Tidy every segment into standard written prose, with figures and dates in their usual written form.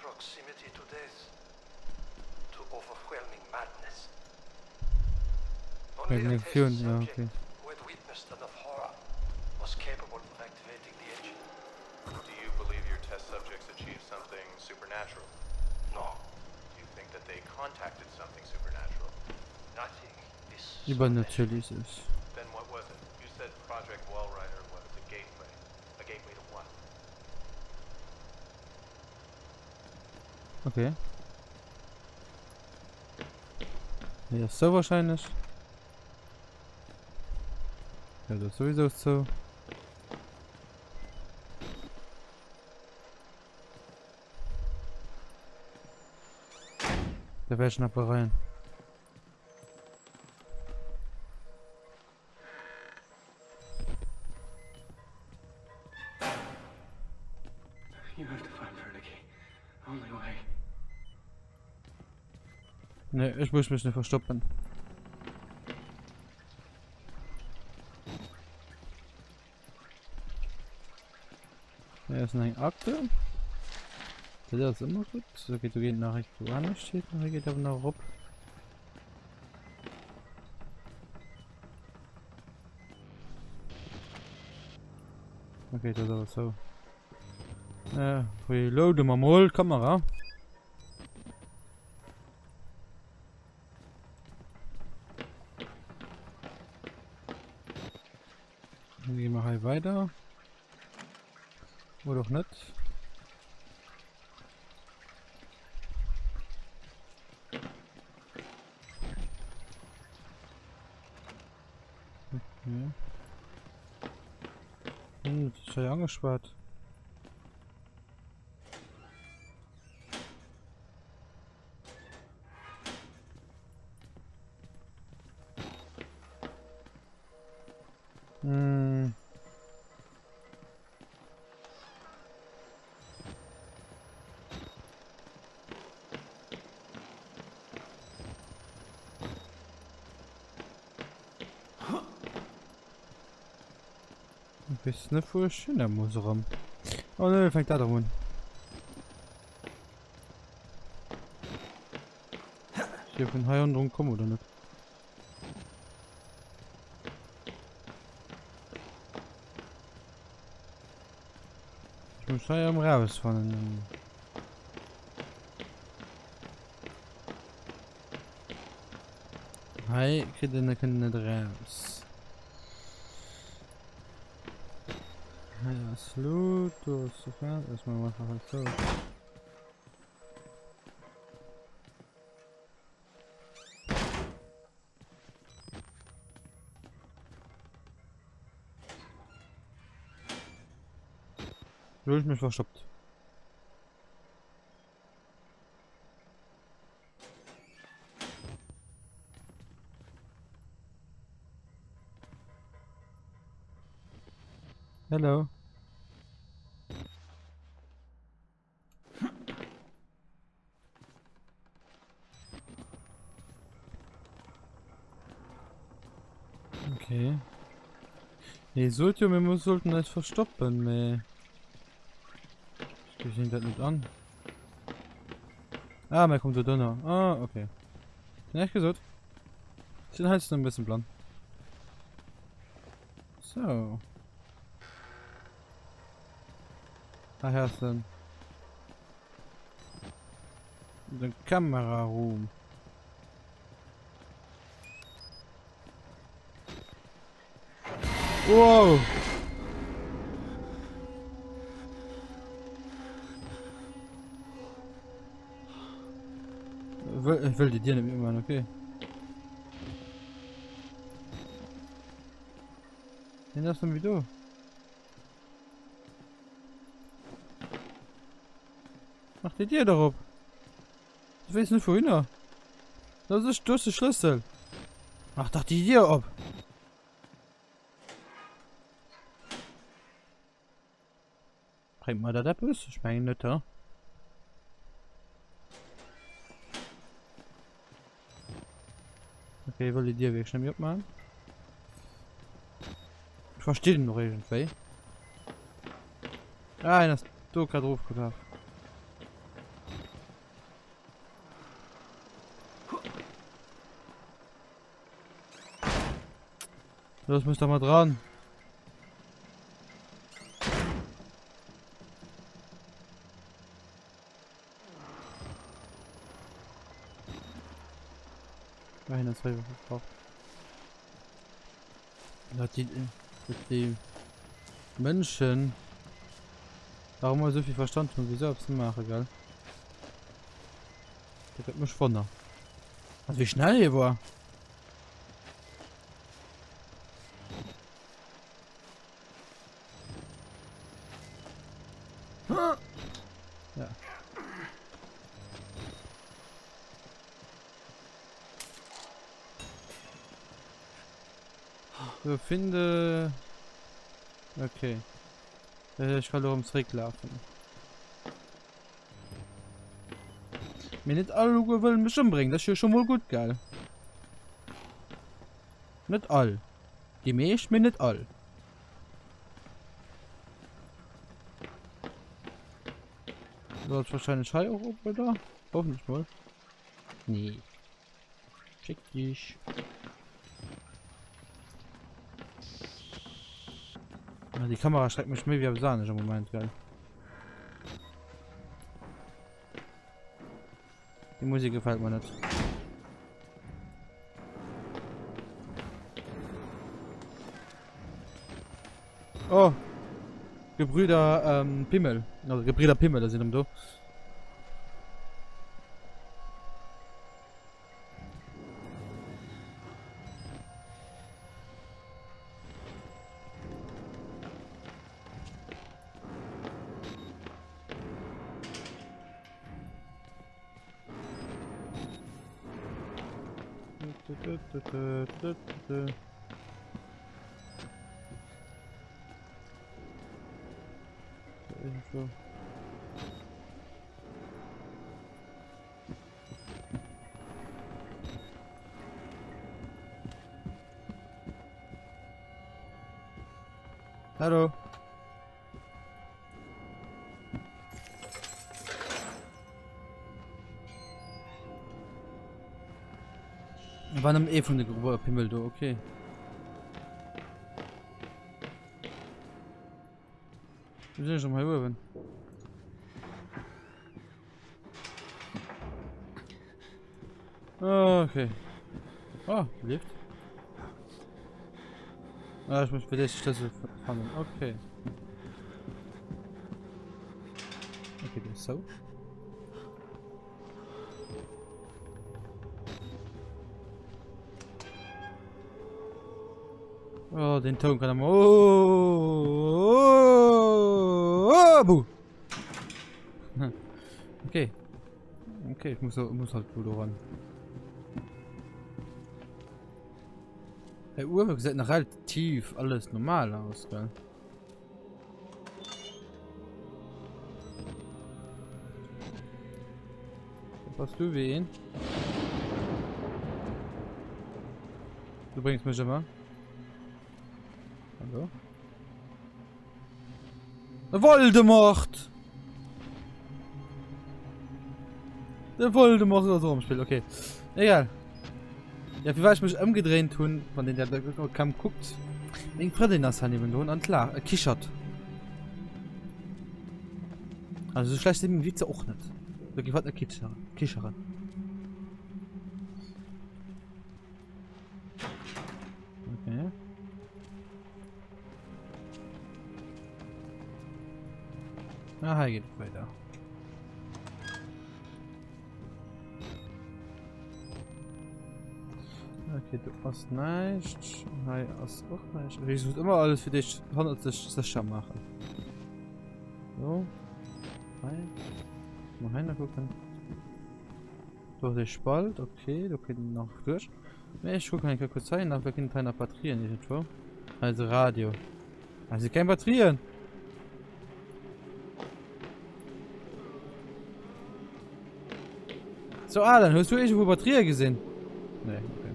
proximity to death, to overwhelming madness. Only a test ja, subject okay. who had witnessed enough horror was capable of activating the engine. Do you believe your test subjects achieved something supernatural? No, Do you think that they contacted something supernatural? nothing is Übernatürlich ist. Then what was it? You said Project Wallrider was a gateway. A gateway to what? Okay. Ja, so wahrscheinlich. Ja, das sowieso so. Da wäre schon aber rein. You have to find Vernicky. Only way. Ne, ich muss mich nicht verstoppen. Ja, ist eine Akte. Das ist immer gut. So geht die Nachricht woanders steht. Nachher geht aber noch rup. Okay, das ist aber so. Reloaden wir mal Kamera. Dann gehen wir halt weiter. Oder auch nicht. Okay. Das ist ja angespart. Hm. Ein bisschen voll schön der Museum. Oh ne, fängt da drum an. Hier von Hai und drum kommen oder nicht? Ich muss da ja rausfahren. Hai können nicht raus. Ja, Slut, du hast sofort. Erstmal machen wir so. Du hast mich verstoppt. Hello. Okay. Nee, sollte wir sollten das verstoppen, meh. Ich sehe das nicht an. Ah, mir kommt der Donner. Ah, okay. Ja, ich gesagt. Den halt noch ein bisschen plan. So. Daher ist dann den Kameraroom. Wow! Ich will die dir nicht mitmachen, okay. Den hast du wie du. Mach die dir darauf. Du weißt nicht wohin. Das ist der Schlüssel. Mach doch die dir ab. Bringt mal da der Bus? Ich meine nicht, ja? Okay, will die dir weg schnell abmachen? Ich verstehe den noch irgendwie. Ah, das du gerade drauf gedacht. Das müsst ihr mal dran. Nein, das habe ich gekauft. Die Menschen. Warum mal so viel Verstand und wieso hab's machen, gell? Der wird mich wundern. Also wie schnell hier war. Ja. So, finde... Okay. Ich kann doch ums Trick laufen. Mir nicht alle wollen mich umbringen, das ist ja schon mal gut, geil. Nicht all. Die Milch mir nicht all. Wird wahrscheinlich Hai auch oben da? Hoffentlich mal. Nee. Schick dich. Ah, die Kamera schreckt mich mehr wie am Sahne im Moment, geil. Die Musik gefällt mir nicht. Oh! Gebrüder Pimmel. Also Gebrüder Pimmel, da sind im Do. Info. Hallo. War einem von der Gruppe Pimmel, du, okay. Wir sind schon mal über. Okay. Oh, Lift. Ah, ich muss für das Schlüssel fangen. Okay. Okay, das ist so. Oh, den Ton kann er mal. Oh, buh. Okay. Okay, ich muss halt wohl ran. Der Uhrwerk sieht noch relativ alles normal aus, gell? Was du wen? Du bringst mich immer. Hallo? Voldemort! Der Voldemort ist also rumspielt, okay. Egal. Ja, wie war ich mich umgedreht tun, von den der kam guckt. Wegen Freddy das nehmen und klar, kichert. Also so schlecht sind Witze auch nicht. Wirklich was eine Kicherin. Okay. Aha, geht weiter. Okay, du hast nicht. Hi, hast auch nicht. Ich würde immer alles für dich 100 machen. So. Hi. Mal rein gucken. Du hast den Spalt, okay, du kannst noch durch. Ich gucke mal kurz rein, aber wir können keine Batterien nicht vor. Also Radio. Also kein Batterien. So, dann hast du irgendwo Batterien gesehen? Nee, okay.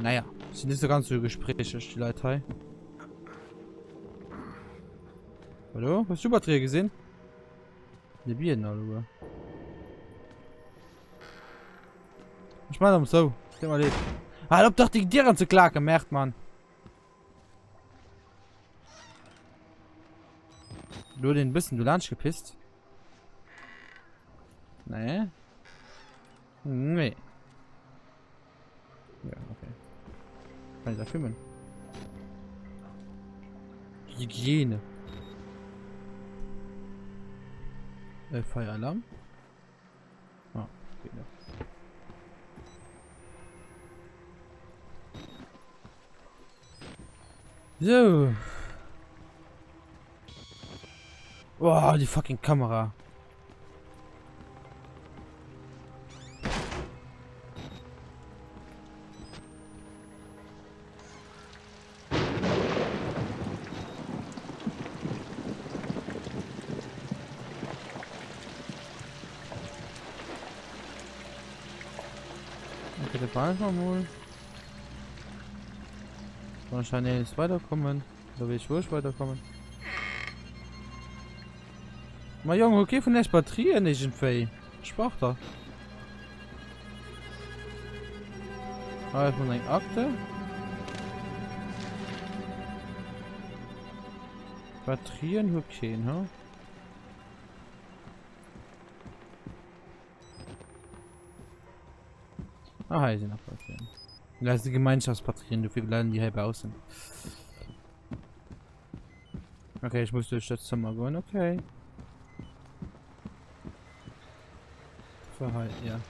Naja, sind nicht so ganz so Gespräche, die Leute. Hallo? Hast du Batterien gesehen? Ne, Bier, oder? Ich meine, so. Geh mal Halt ob doch die Tiere zu klar gemerkt, Mann. Du den bisschen, du Lunch gepisst? Nee. Nee. Ja, okay. Kann ich da filmen? Hygiene. Feueralarm. Ah, geht nicht. So. Boah, die fucking Kamera. Okay, der Ball mal. Wahrscheinlich jetzt weiterkommen. Da will ich wohl weiterkommen. Ma Junge, okay von der Batterie nicht in Fei. Sprach da. Von eine Akte. Batterien okay, ha? Ah, hier sind noch Batterien. Das ist die Gemeinschaftsbatterien, du viel leider die halb aus sind. Okay, ich muss durch das Zimmer gehen, okay. Verhalt, ja.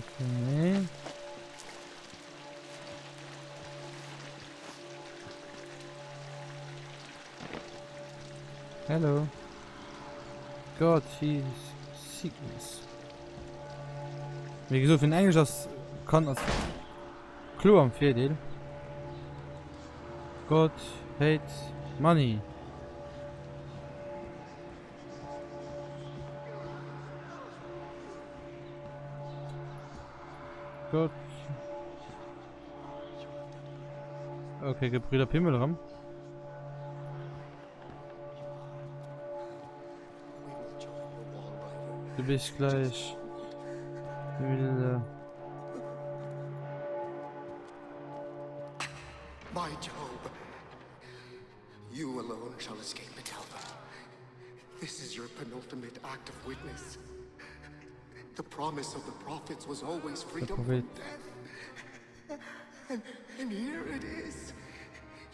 Okay. Hello. God, he's sickness. Wie gesagt, in Englisch das kann als Klo am Viertel. God hates money. Gott. Okay, Gebrüder Pimmelram. Du bist gleich. My Job, you alone shall escape Metalva. This is your penultimate act of witness. The promise of the prophets was always freedom from death. And here it is.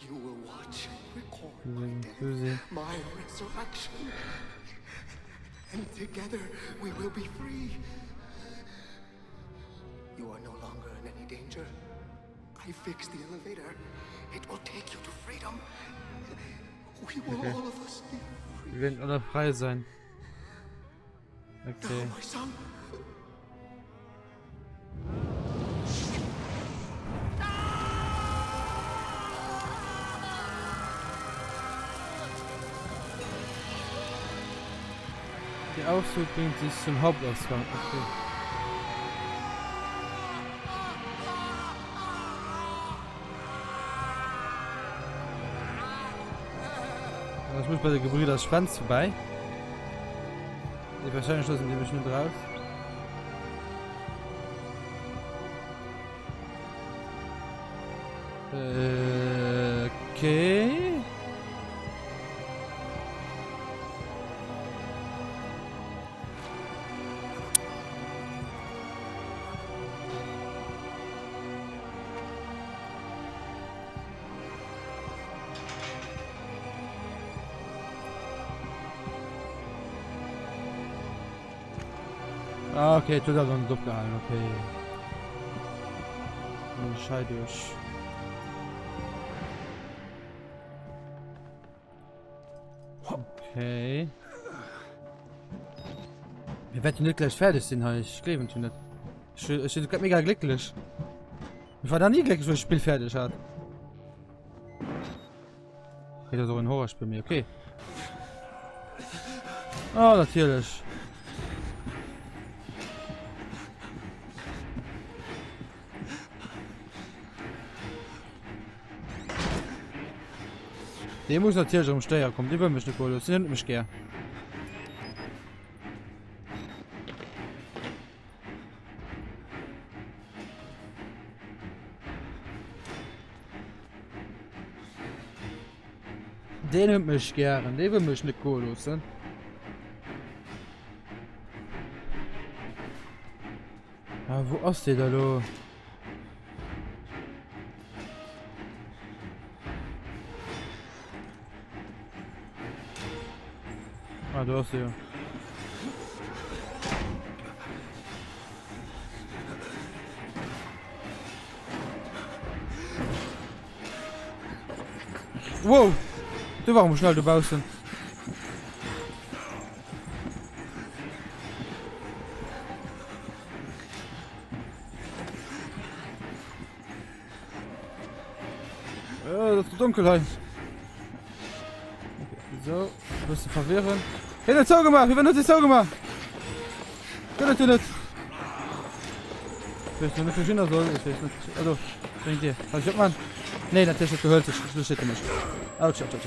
You will watch and record my death, my resurrection. And together we will be free. You are no longer in any danger. I fixed the elevator. It will take you to freedom. We will all of us be free. Wir werden alle frei sein. Okay. Now, my son. Der Aufzug bringt sich zum Hauptausgang. Okay. Das muss bei der Gebrüder Schwanz vorbei. Die wahrscheinlich schlossen die bestimmt raus. Okay. Ah, okay, tut er dann doch gehalten, okay. Scheiße durch. Okay. Wir werden nicht gleich fertig sind, habe ich leben nicht. Ich bin gerade mega glücklich. Ich war da nie glücklich, wenn das Spiel fertig hat. Geht ja so ein Horrorspiel mir, okay. Oh, natürlich. Der muss natürlich um Steuer kommen, die will mich nicht cool, sind mich gern. Den nimmt mich gern, den will mich nicht cool lassen. Ah, wo ist der da lo? Ah, du hast ja. Wow! Du warum schnell du baust denn? Das ist Dunkelheit. Okay, so, ein bisschen verwirren. Hey, das so gemacht! Wir werden das so gemacht! Kann das nicht! Ich weiß nicht, wie viel soll. Ich weiß nicht. Also, bringt dir. Was ich man? Nee, natürlich nicht gehört. Das steht nicht. Autsch, okay.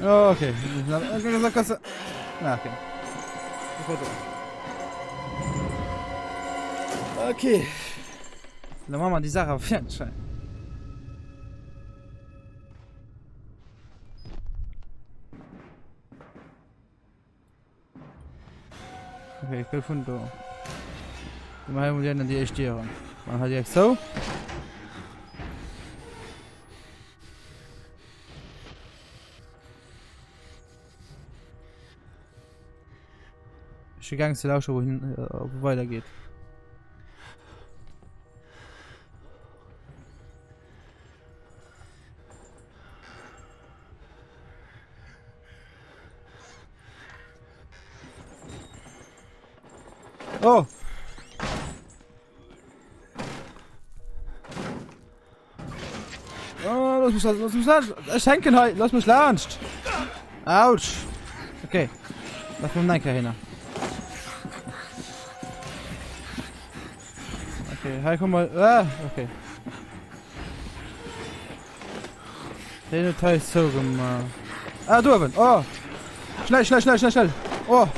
Oh, okay. Okay. Okay. Dann machen wir die Sache auf jeden Fall. Okay, ich will von da. Wir machen dann die Erstehung. Man hat jetzt so. Ich gehe zu lauschen, wohin weitergeht. Oh! Oh, lass mich schenken halt, lass mich launcht! Autsch! Okay, lass mich Necker hin. Okay, halt komm mal. Ah, okay. Den Teil ist so gemacht. Ah, du aber. Oh! Schnell! Oh!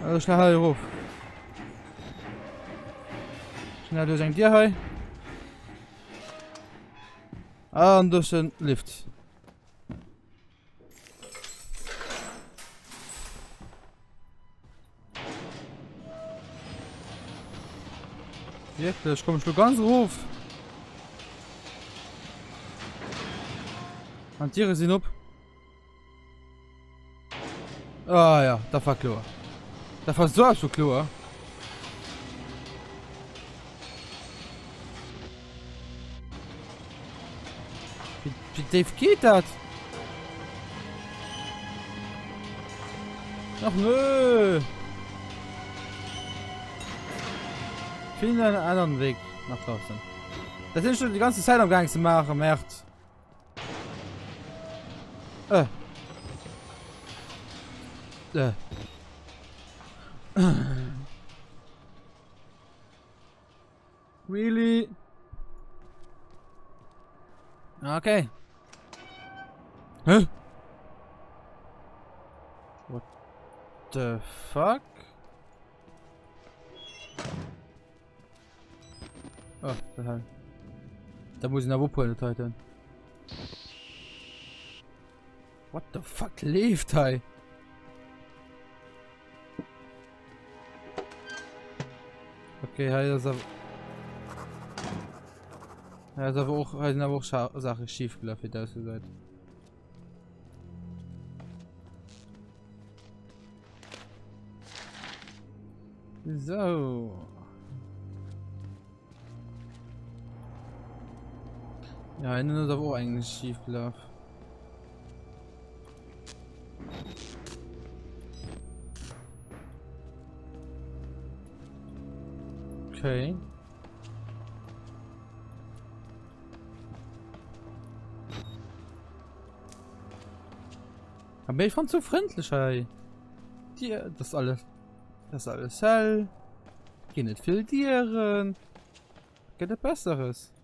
Also schnell halt ruf. Schnell durch ein Tier hei. Ah, und durch den Lift. Wirklich, komm ich ganz ruf. Und Tiere sind ab. Ah ja, da war klar. Da war so absolut klar. Wie Dave geht das? Ach nö. Finden einen anderen Weg nach draußen. Das sind schon die ganze Zeit am Gang zu machen, merkt. Really? Okay. Hä? What the fuck? Oh, da muss ich nach Wuppel heute. What the fuck lebt hij? Okay, hij is aber auch Sache schief gelaufen, da ist gesagt. So. Ja, innen ist aber auch eigentlich schief gelaufen. Okay. Aber ich fand so freundlich, ey. Das alles hell. Geh nicht filtrieren. keine Besseres.